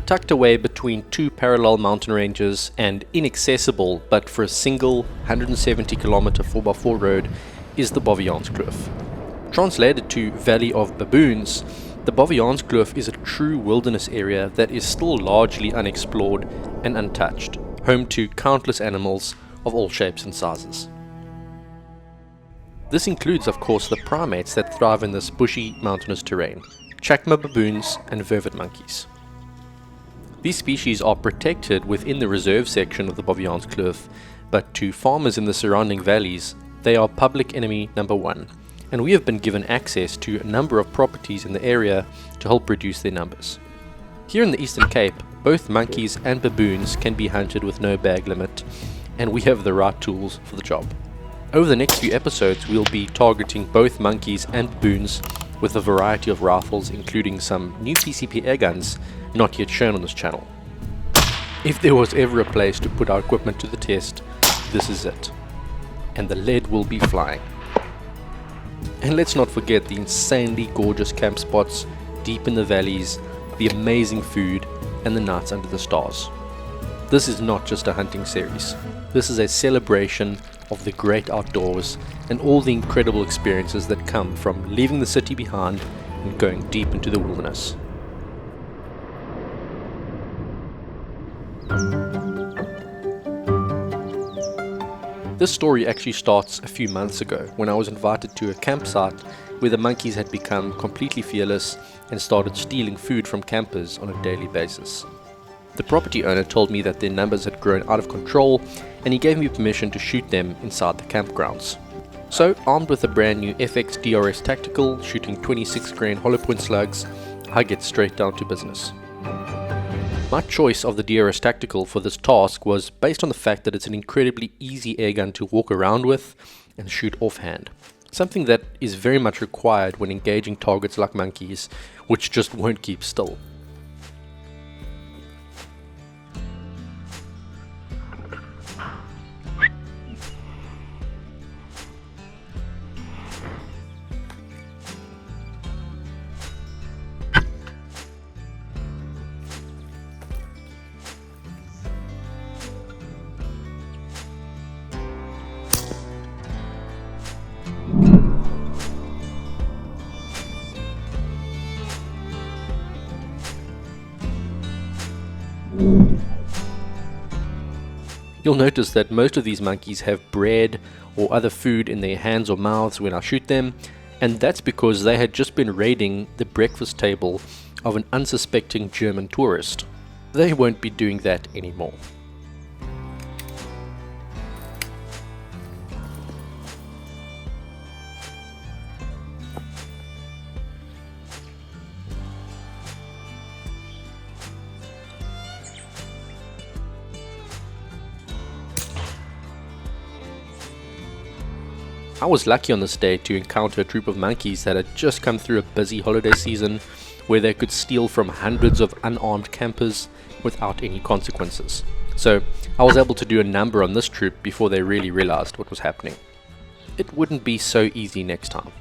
Tucked away between two parallel mountain ranges and inaccessible but for a single 170 kilometer 4x4 road is the Baviaans Kloof. Translated to Valley of Baboons, the Baviaans Kloof is a true wilderness area that is still largely unexplored and untouched, home to countless animals of all shapes and sizes. This includes, of course, the primates that thrive in this bushy, mountainous terrain, chacma baboons and vervet monkeys. These species are protected within the reserve section of the Baviaans Kloof, but to farmers in the surrounding valleys, they are public enemy number one, and we have been given access to a number of properties in the area to help reduce their numbers. Here in the Eastern Cape, both monkeys and baboons can be hunted with no bag limit, and we have the right tools for the job. Over the next few episodes, we'll be targeting both monkeys and baboons with a variety of rifles, including some new PCP airguns not yet shown on this channel. If there was ever a place to put our equipment to the test, this is it. And the lead will be flying. And let's not forget the insanely gorgeous camp spots deep in the valleys, the amazing food, and the nights under the stars. This is not just a hunting series. This is a celebration of the great outdoors and all the incredible experiences that come from leaving the city behind and going deep into the wilderness. This story actually starts a few months ago when I was invited to a campsite where the monkeys had become completely fearless and started stealing food from campers on a daily basis. The property owner told me that their numbers had grown out of control and he gave me permission to shoot them inside the campgrounds. So, armed with a brand new FX DRS tactical shooting 26 grain hollow point slugs, I get straight down to business. My choice of the DRS tactical for this task was based on the fact that it's an incredibly easy airgun to walk around with and shoot offhand. Something that is very much required when engaging targets like monkeys, which just won't keep still. You'll notice that most of these monkeys have bread or other food in their hands or mouths when I shoot them, and that's because they had just been raiding the breakfast table of an unsuspecting German tourist. They won't be doing that anymore. I was lucky on this day to encounter a troop of monkeys that had just come through a busy holiday season where they could steal from hundreds of unarmed campers without any consequences. So I was able to do a number on this troop before they really realized what was happening. It wouldn't be so easy next time.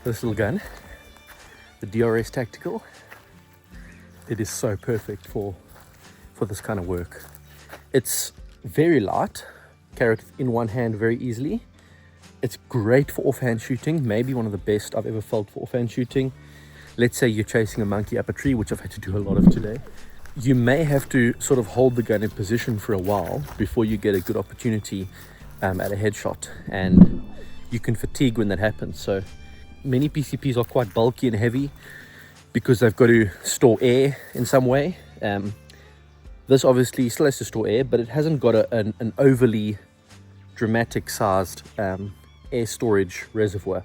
This little gun, the DRS tactical, it is so perfect for this kind of work. It's very light, carry it in one hand very easily. It's great for offhand shooting, maybe one of the best I've ever felt for offhand shooting. Let's say you're chasing a monkey up a tree, which I've had to do a lot of today. You may have to sort of hold the gun in position for a while before you get a good opportunity at a headshot, and you can fatigue when that happens. So many PCPs are quite bulky and heavy because they've got to store air in some way. This obviously still has to store air, but it hasn't got an overly dramatic sized air storage reservoir.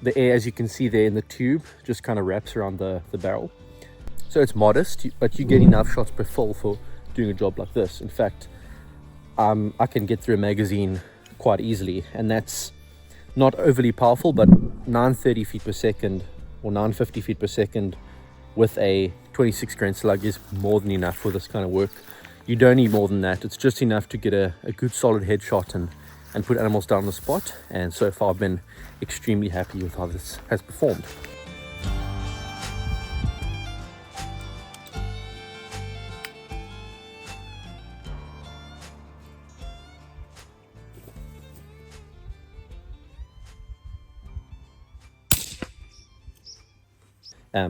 The air, as you can see there in the tube, just kind of wraps around the barrel. So it's modest, but you get enough shots per fill for doing a job like this. In fact, I can get through a magazine quite easily, and that's not overly powerful, but 930 feet per second or 950 feet per second with a 26 grain slug is more than enough for this kind of work. You don't need more than that. It's just enough to get a good solid headshot and put animals down on the spot. And so far I've been extremely happy with how this has performed.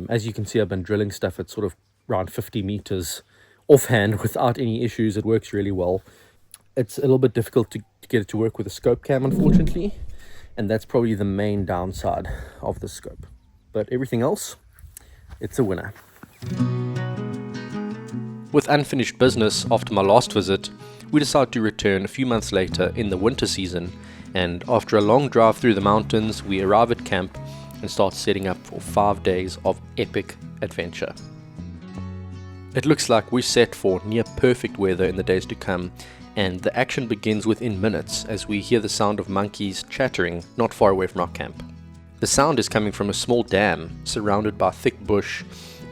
As you can see, I've been drilling stuff at sort of around 50 meters offhand without any issues. It works really well. It's a little bit difficult to get it to work with a scope cam, unfortunately, and that's probably the main downside of the scope. But everything else, it's a winner. With unfinished business after my last visit, we decided to return a few months later in the winter season, and after a long drive through the mountains, we arrive at camp and start setting up for 5 days of epic adventure. It looks like we're set for near perfect weather in the days to come, and the action begins within minutes as we hear the sound of monkeys chattering not far away from our camp. The sound is coming from a small dam surrounded by thick bush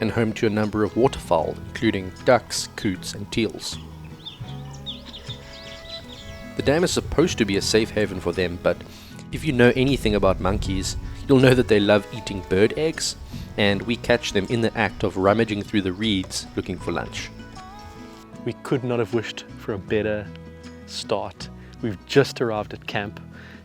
and home to a number of waterfowl, including ducks, coots and teals. The dam is supposed to be a safe haven for them, but if you know anything about monkeys, you'll know that they love eating bird eggs, and we catch them in the act of rummaging through the reeds looking for lunch. We could not have wished for a better start. We've just arrived at camp.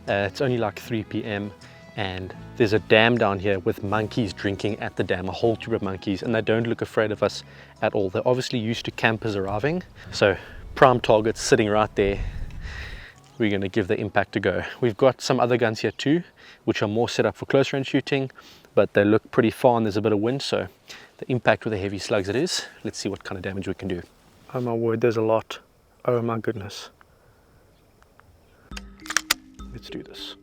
It's only like 3 p.m. and there's a dam down here with monkeys drinking at the dam, a whole troop of monkeys, and they don't look afraid of us at all. They're obviously used to campers arriving, so prime targets sitting right there. We're going to give the impact a go. We've got some other guns here too, which are more set up for close range shooting, but they look pretty far and there's a bit of wind, so the impact with the heavy slugs it is. Let's see what kind of damage we can do. Oh my word, there's a lot. Oh my goodness. Let's do this.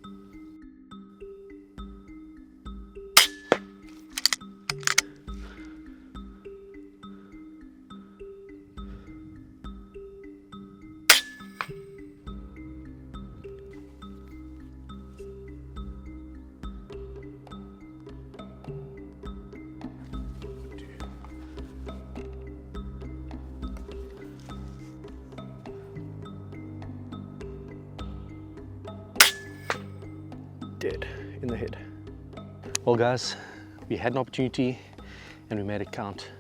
Dead in the head. Well guys, we had an opportunity and we made it count.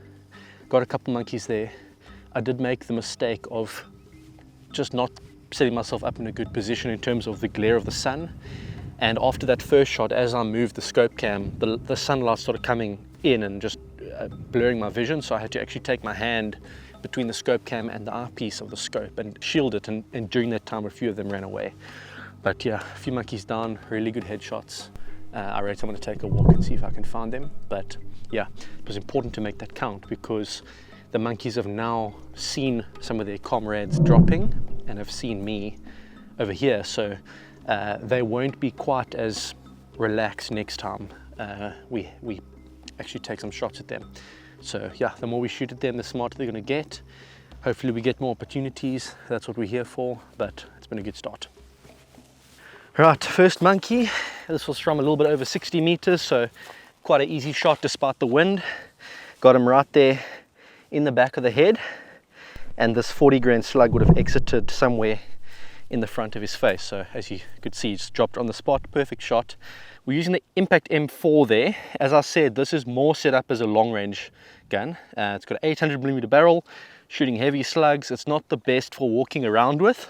Got a couple monkeys there. I did make the mistake of just not setting myself up in a good position in terms of the glare of the sun, and after that first shot, as I moved the scope cam, the sunlight started coming in and just blurring my vision, so I had to actually take my hand between the scope cam and the eyepiece of the scope and shield it, and during that time a few of them ran away. But yeah, a few monkeys down, really good headshots. I rate I'm going to take a walk and see if I can find them. But yeah, it was important to make that count because the monkeys have now seen some of their comrades dropping and have seen me over here. So they won't be quite as relaxed next time we actually take some shots at them. So yeah, the more we shoot at them, the smarter they're going to get. Hopefully we get more opportunities. That's what we're here for, but it's been a good start. Right, first monkey. This was from a little bit over 60 meters, so quite an easy shot despite the wind. Got him right there in the back of the head, and this 40 grain slug would have exited somewhere in the front of his face. So as you could see, it's dropped on the spot. Perfect shot. We're using the Impact M4 there. As I said, this is more set up as a long range gun. It's got an 800mm barrel, shooting heavy slugs. It's not the best for walking around with,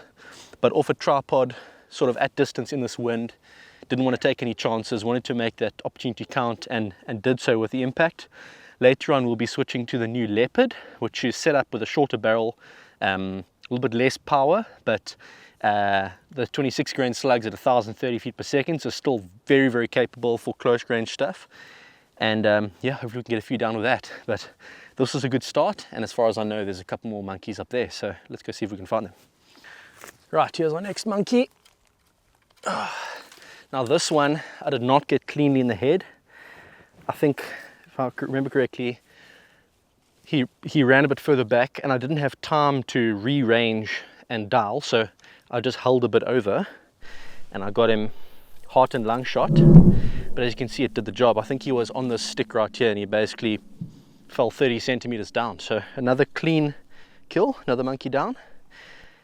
but off a tripod, sort of at distance in this wind, didn't want to take any chances, wanted to make that opportunity count, and did so with the Impact. Later on we'll be switching to the new Leopard, which is set up with a shorter barrel, a little bit less power, but the 26 grain slugs at 1,030 feet per second, so still very, very capable for close range stuff. And yeah, hopefully we can get a few down with that. But this is a good start, and as far as I know, there's a couple more monkeys up there, so let's go see if we can find them. Right, here's our next monkey. Now this one I did not get cleanly in the head. I think, if I remember correctly, he ran a bit further back and I didn't have time to re-range and dial, so I just held a bit over and I got him heart and lung shot. But as you can see, it did the job. I think he was on this stick right here and he basically fell 30 centimeters down. So another clean kill, another monkey down.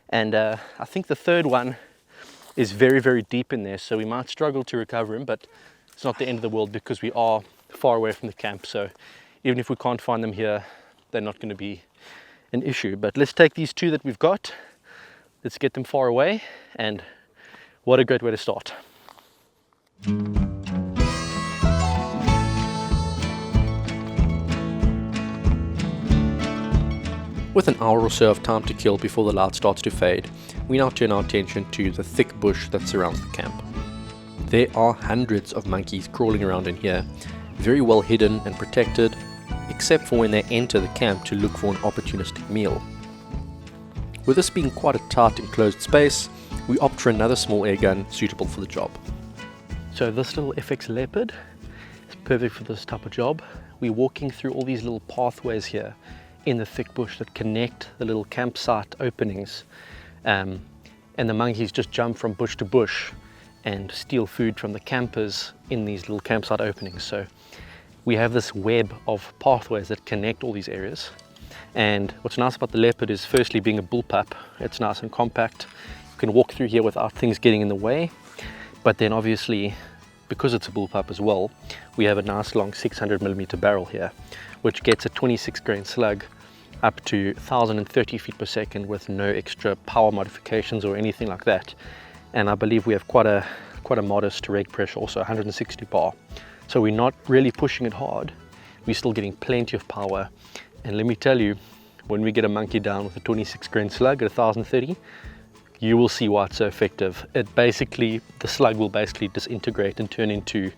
And I think the third one is very, very deep in there, so we might struggle to recover him, but it's not the end of the world because we are far away from the camp. So even if we can't find them here, they're not going to be an issue. But let's take these two that we've got, let's get them far away, and what a great way to start. With an hour or so of time to kill before the light starts to fade, we now turn our attention to the thick bush that surrounds the camp. There are hundreds of monkeys crawling around in here, very well hidden and protected, except for when they enter the camp to look for an opportunistic meal. With this being quite a tight enclosed space, we opt for another small airgun suitable for the job. So this little FX Leopard is perfect for this type of job. We're walking through all these little pathways here in the thick bush that connect the little campsite openings, and the monkeys just jump from bush to bush and steal food from the campers in these little campsite openings. So we have this web of pathways that connect all these areas. And what's nice about the Leopard is, firstly, being a bullpup, it's nice and compact. You can walk through here without things getting in the way. But then obviously, because it's a bullpup as well, we have a nice long 600mm barrel here, which gets a 26 grain slug up to 1030 feet per second with no extra power modifications or anything like that. And I believe we have quite a modest reg pressure, also 160 bar. So we're not really pushing it hard. We're still getting plenty of power. And let me tell you, when we get a monkey down with a 26 grain slug at 1030, you will see why it's so effective. The slug will basically disintegrate and turn into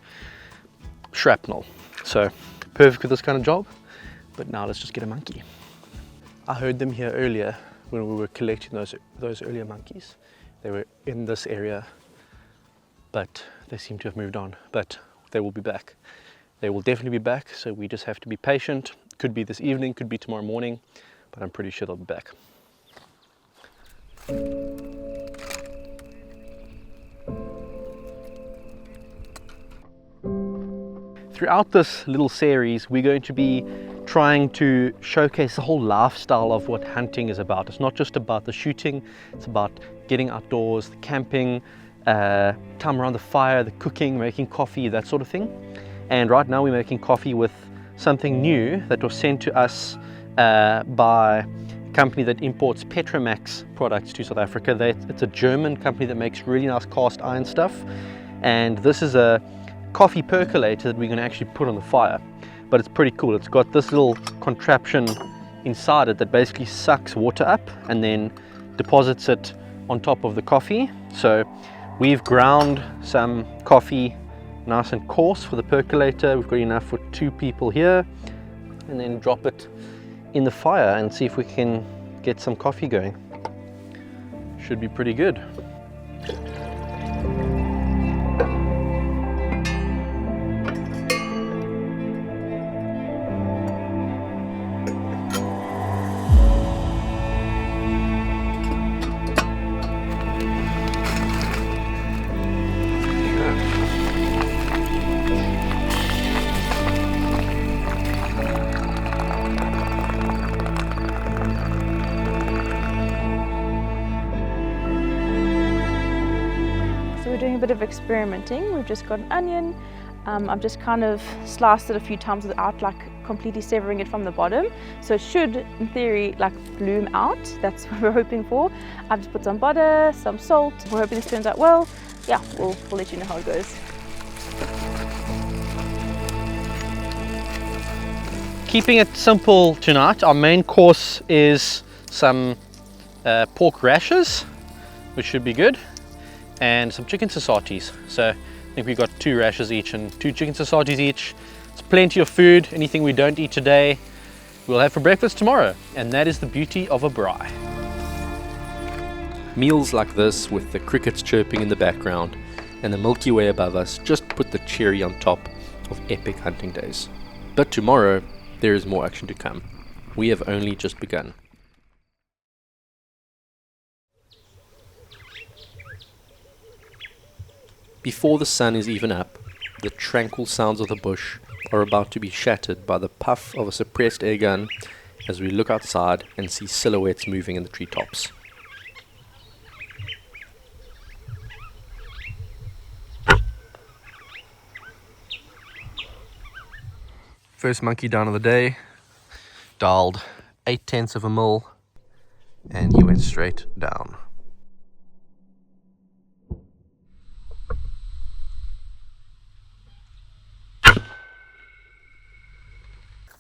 shrapnel. So perfect for this kind of job. But now let's just get a monkey. I heard them here earlier when we were collecting those earlier monkeys. They were in this area, but they seem to have moved on. But they will be back. They will definitely be back, so we just have to be patient. Could be this evening, could be tomorrow morning, but I'm pretty sure they'll be back. Throughout this little series, we're going to be trying to showcase the whole lifestyle of what hunting is about. It's not just about the shooting, it's about getting outdoors, the camping, time around the fire, the cooking, making coffee, that sort of thing. And right now we're making coffee with something new that was sent to us by a company that imports Petromax products to South Africa. It's a German company that makes really nice cast iron stuff. And this is a coffee percolator that we're going to actually put on the fire. But it's pretty cool. It's got this little contraption inside it that basically sucks water up and then deposits it on top of the coffee. So we've ground some coffee nice and coarse for the percolator. We've got enough for 2 people here, and then drop it in the fire and see if we can get some coffee going. Should be pretty good. We're doing a bit of experimenting. We've just got an onion. I've just kind of sliced it a few times without like completely severing it from the bottom. So it should, in theory, like bloom out. That's what we're hoping for. I've just put some butter, some salt. We're hoping this turns out well. Yeah, we'll let you know how it goes. Keeping it simple tonight, our main course is some pork rashers, which should be good, and some chicken sausages. So I think we've got 2 rashers each and 2 chicken sausages each. It's plenty of food. Anything we don't eat today, we'll have for breakfast tomorrow. And that is the beauty of a braai. Meals like this, with the crickets chirping in the background and the Milky Way above us, just put the cherry on top of epic hunting days. But tomorrow, there is more action to come. We have only just begun. Before the sun is even up, the tranquil sounds of the bush are about to be shattered by the puff of a suppressed airgun as we look outside and see silhouettes moving in the treetops. First monkey down of the day, dialed 0.8 of a mil, and he went straight down.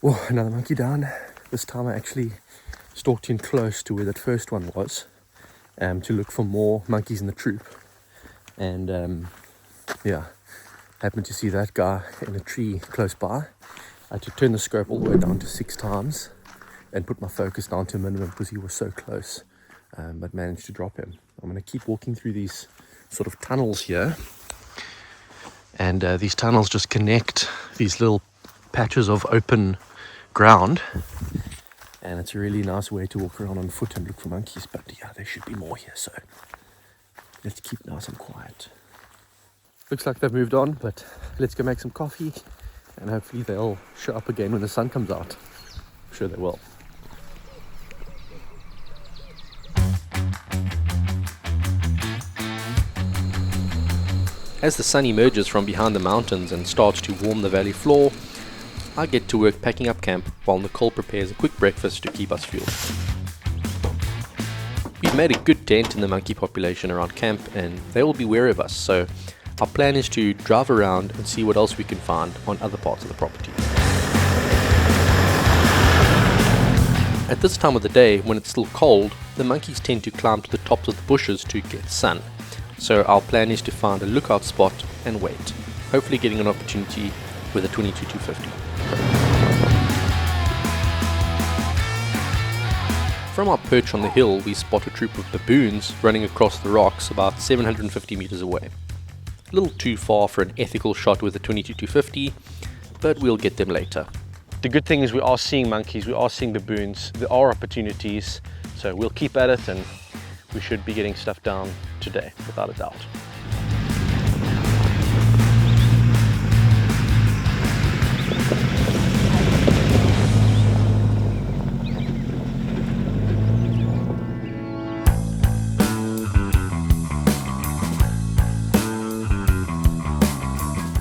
Oh, another monkey down. This time I actually stalked in close to where that first one was, to look for more monkeys in the troop. And yeah, happened to see that guy in a tree close by. I had to turn the scope all the way down to 6 times and put my focus down to a minimum because he was so close, but managed to drop him. I'm going to keep walking through these sort of tunnels here, and these tunnels just connect these little patches of open ground, and it's a really nice way to walk around on foot and look for monkeys. But yeah, there should be more here, so let's keep nice and quiet. Looks like they've moved on, but let's go make some coffee, and hopefully they'll show up again when the sun comes out. I'm sure they will. As the sun emerges from behind the mountains and starts to warm the valley floor, I get to work packing up camp while Nicole prepares a quick breakfast to keep us fueled. We've made a good dent in the monkey population around camp, and they will be wary of us, so our plan is to drive around and see what else we can find on other parts of the property. At this time of the day, when it's still cold, the monkeys tend to climb to the tops of the bushes to get sun. So our plan is to find a lookout spot and wait, hopefully getting an opportunity with a 22-250. From our perch on the hill, we spot a troop of baboons running across the rocks about 750 meters away. A little too far for an ethical shot with a 22-250, but we'll get them later. The good thing is we are seeing monkeys, we are seeing baboons, there are opportunities, so we'll keep at it and we should be getting stuff down today, without a doubt.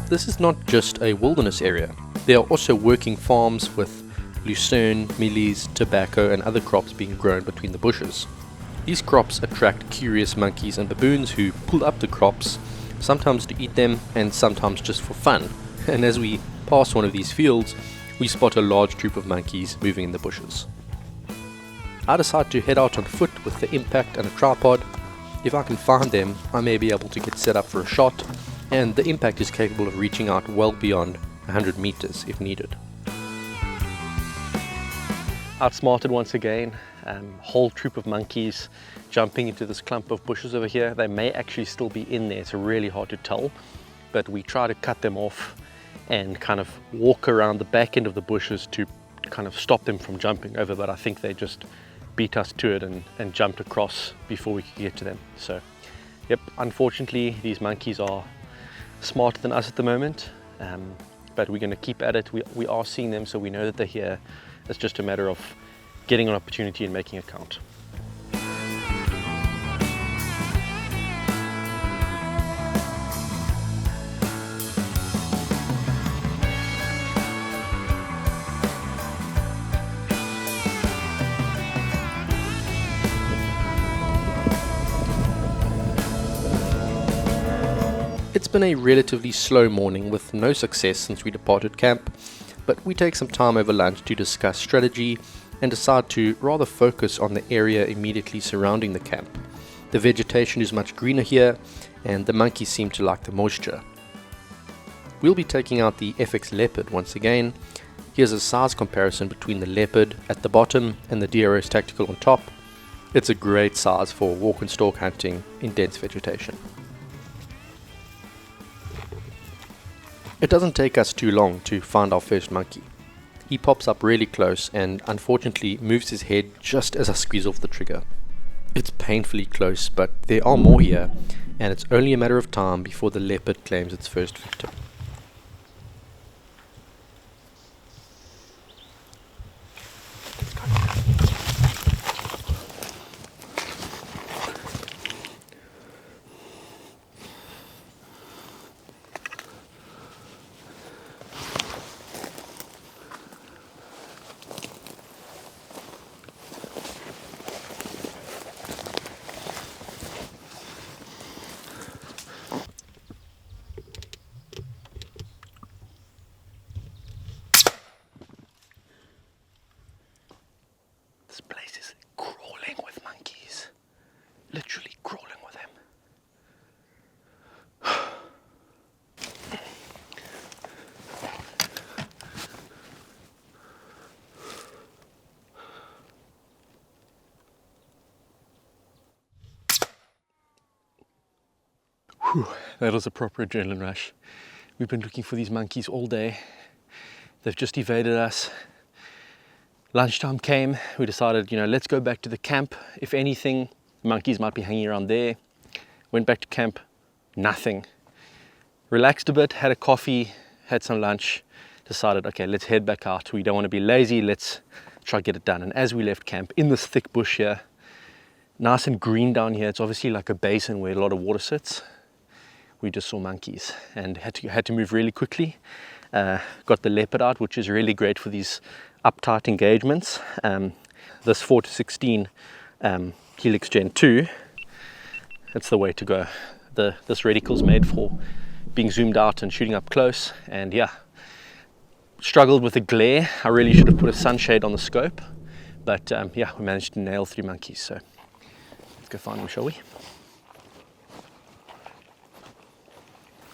This is not just a wilderness area. There are also working farms with lucerne, mealies, tobacco and other crops being grown between the bushes. These crops attract curious monkeys and baboons who pull up the crops, sometimes to eat them and sometimes just for fun. And as we pass one of these fields, we spot a large troop of monkeys moving in the bushes. I decide to head out on foot with the impact and a tripod. If I can find them, I may be able to get set up for a shot, and the impact is capable of reaching out well beyond 100 meters if needed. Outsmarted once again, whole troop of monkeys jumping into this clump of bushes over here. They may actually still be in there, it's really hard to tell, but we try to cut them off and kind of walk around the back end of the bushes to kind of stop them from jumping over, but I think they just beat us to it and jumped across before we could get to them. So yep, unfortunately these monkeys are smarter than us at the moment, but we're going to keep at it. We are seeing them, so we know that they're here. It's just a matter of getting an opportunity and making it count. It's been a relatively slow morning with no success since we departed camp, but we take some time over lunch to discuss strategy and decide to rather focus on the area immediately surrounding the camp. The vegetation is much greener here and the monkeys seem to like the moisture. We'll be taking out the FX Leopard once again. Here's a size comparison between the Leopard at the bottom and the DRS Tactical on top. It's a great size for walk and stalk hunting in dense vegetation. It doesn't take us too long to find our first monkey. He pops up really close and unfortunately moves his head just as I squeeze off the trigger. It's painfully close, but there are more here, and it's only a matter of time before the leopard claims its first victim. Whew, that was a proper adrenaline rush. We've been looking for these monkeys all day. They've just evaded us. Lunchtime came, we decided, let's go back to the camp. If anything, monkeys might be hanging around there. Went back to camp, nothing. Relaxed a bit, had a coffee, had some lunch, decided, okay, let's head back out. We don't want to be lazy, let's try to get it done. And as we left camp, in this thick bush here, nice and green down here, it's obviously like a basin where a lot of water sits. We just saw monkeys and had to move really quickly. Got the Leopard out, which is really great for these uptight engagements. This 4-16 Helix Gen 2, that's the way to go. This reticle's made for being zoomed out and shooting up close, and yeah, struggled with the glare. I really should have put a sunshade on the scope, but yeah, we managed to nail 3 monkeys, so let's go find them, shall we?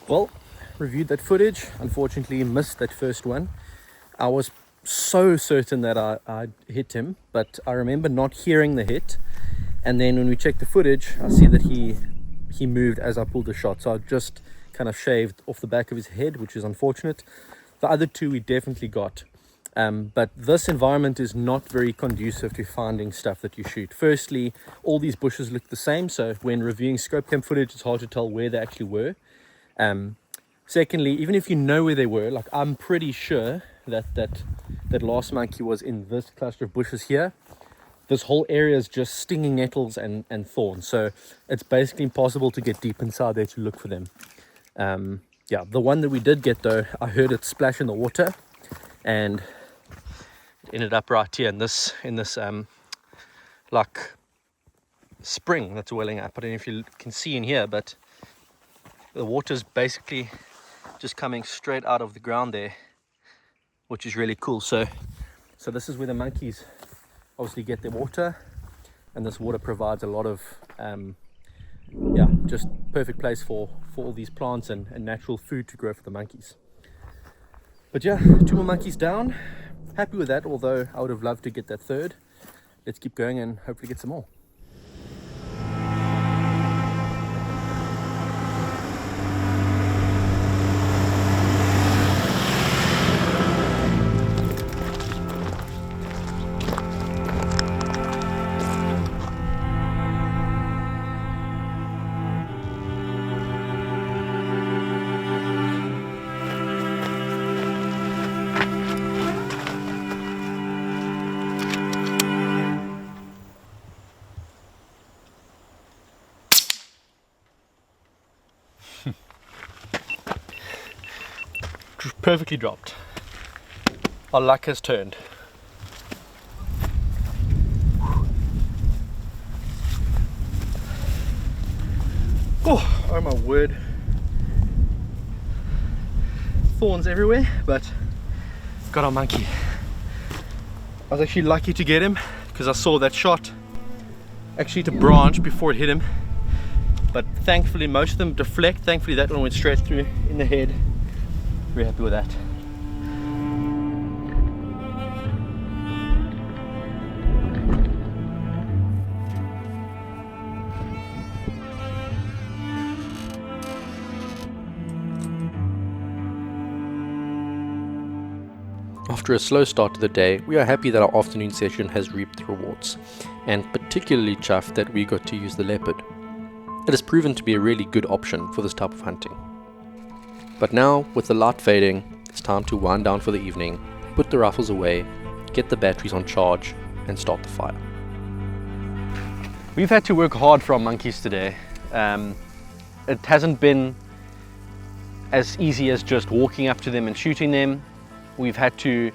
Well, reviewed that footage, unfortunately missed that first one. I was so certain that I hit him, but I remember not hearing the hit, and then when we checked the footage, I see that he moved as I pulled the shot, so I just kind of shaved off the back of his head, which is unfortunate. The other 2 we definitely got, but this environment is not very conducive to finding stuff that you shoot. Firstly, all these bushes look the same, so when reviewing scope cam footage, it's hard to tell where they actually were. Secondly, even if you know where they were, like I'm pretty sure that last monkey was in this cluster of bushes here. This whole area is just stinging nettles and thorns, so it's basically impossible to get deep inside there to look for them. Yeah, the one that we did get though, I heard it splash in the water, and it ended up right here in this like spring that's welling up. I don't know if you can see in here, but the water's basically just coming straight out of the ground there, which is really cool. So this is where the monkeys obviously get their water, and this water provides a lot of yeah, just perfect place for all these plants and natural food to grow for the monkeys. But yeah, 2 more monkeys down. Happy with that, although I would have loved to get that 3rd. Let's keep going and hopefully get some more. Perfectly dropped. Our luck has turned. Oh my word. Thorns everywhere, but got our monkey. I was actually lucky to get him because I saw that shot actually to branch before it hit him. But thankfully most of them deflect. Thankfully that one went straight through in the head. Very happy with that. After a slow start to the day, we are happy that our afternoon session has reaped the rewards, and particularly chuffed that we got to use the Leopard. It has proven to be a really good option for this type of hunting. But now, with the light fading, it's time to wind down for the evening, put the rifles away, get the batteries on charge, and start the fire. We've had to work hard for our monkeys today. It hasn't been as easy as just walking up to them and shooting them. We've had to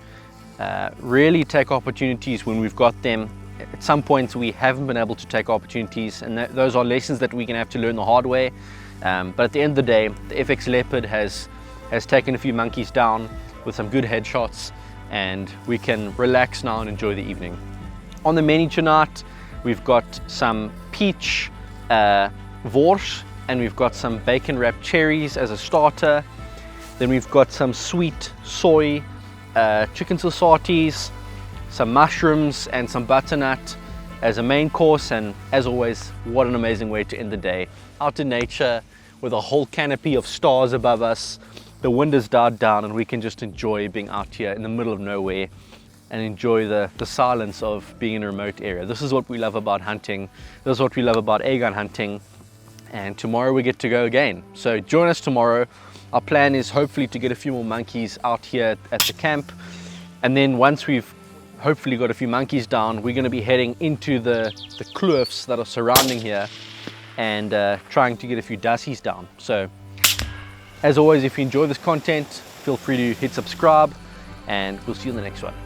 really take opportunities when we've got them. At some points we haven't been able to take opportunities, and those are lessons that we're going to have to learn the hard way. But at the end of the day, the FX Leopard has taken a few monkeys down with some good headshots, and we can relax now and enjoy the evening. On the menu tonight, we've got some peach wors, and we've got some bacon wrapped cherries as a starter. Then we've got some sweet soy chicken sausages, some mushrooms and some butternut as a main course, and as always, what an amazing way to end the day. Out in nature with a whole canopy of stars above us. The wind has died down and we can just enjoy being out here in the middle of nowhere and enjoy the silence of being in a remote area. This is what we love about hunting. This is what we love about airgun hunting. And tomorrow we get to go again. So join us tomorrow. Our plan is hopefully to get a few more monkeys out here at the camp. And then once we've hopefully got a few monkeys down, we're going to be heading into the kloofs that are surrounding here and trying to get a few dassies down. So as always, if you enjoy this content, feel free to hit subscribe and we'll see you in the next one.